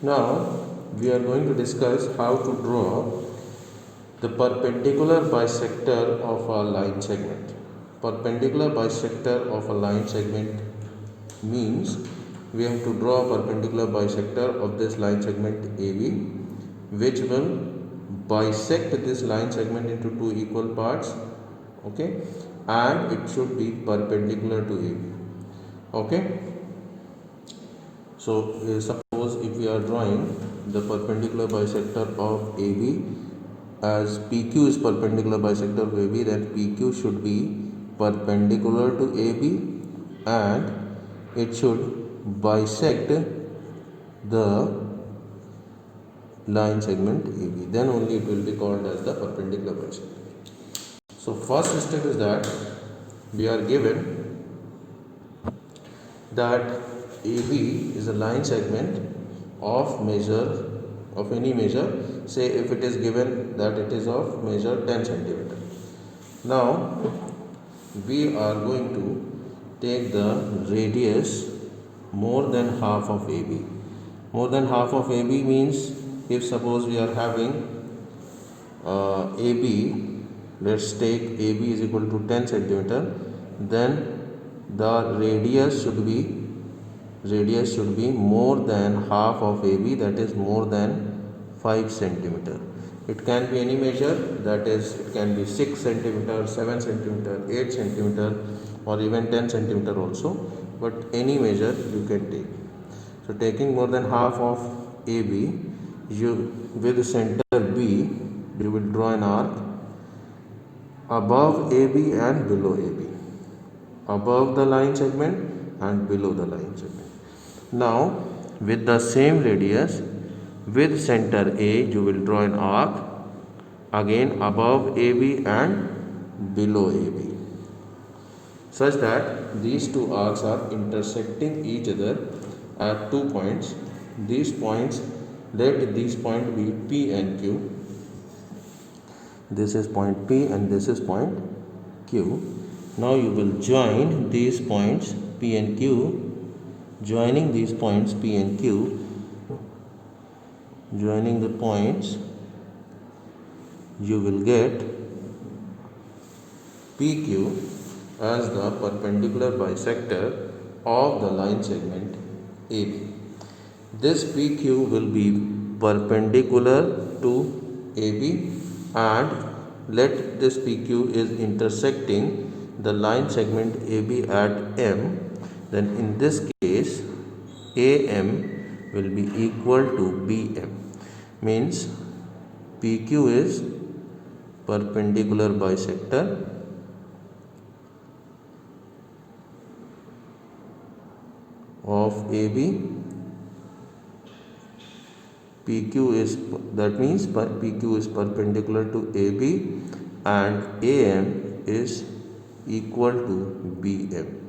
Now we are going to discuss how to draw the perpendicular bisector of a line segment. Perpendicular bisector of a line segment means we have to draw a perpendicular bisector of this line segment AB, which will bisect this line segment into two equal parts, okay, and it should be perpendicular to AB. Okay, so suppose if we are drawing the perpendicular bisector of AB, as PQ is perpendicular bisector of AB, then PQ should be perpendicular to AB and it should bisect the line segment AB. Then only it will be called as the perpendicular bisector. So first step is that we are given that AB is a line segment of measure of any measure. Say if it is given that it is of measure 10 centimeter. Now we are going to take the radius more than half of AB. More than half of AB means if suppose we are having AB, let's take AB is equal to 10 centimeter, then the radius should be more than half of AB, that is more than 5 centimeter. It can be any measure, that is it can be 6 centimeter, 7 centimeter, 8 centimeter or even 10 centimeter also, but any measure you can take. So taking more than half of AB, with center B, you will draw an arc above AB and below AB, above the line segment and below the line segment. Now with the same radius, with center A, you will draw an arc again above AB and below AB, such that these two arcs are intersecting each other at 2 points. These points, let these points be P and Q. This is point P and this is point Q. Now you will join these points P and Q. Joining these points P and Q, joining the points, you will get PQ as the perpendicular bisector of the line segment AB. This PQ will be perpendicular to AB, and let this PQ is intersecting the line segment AB at M. Then in this case AM will be equal to BM, means PQ is perpendicular bisector of AB. PQ is, that means PQ is perpendicular to AB and AM is equal to BM.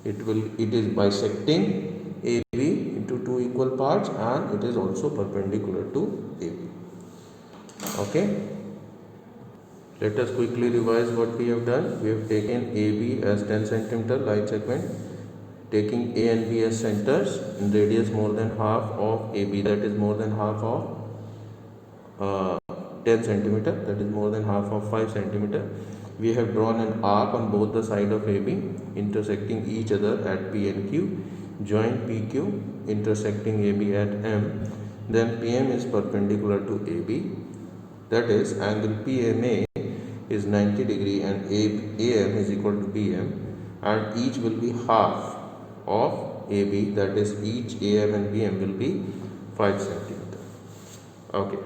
It is bisecting AB into two equal parts and it is also perpendicular to AB. Okay, let us quickly revise what we have done. We have taken AB as 10 centimeter line segment, taking A and B as centers, and radius more than half of AB, that is more than half of 10 centimeter, that is more than half of 5 centimeter. We have drawn an arc on both the side of AB intersecting each other at P and Q. Join PQ intersecting AB at M. Then PM is perpendicular to AB, that is angle PMA is 90 degree and AM is equal to BM, and each will be half of AB, that is each AM and BM will be 5 centimeter. Okay.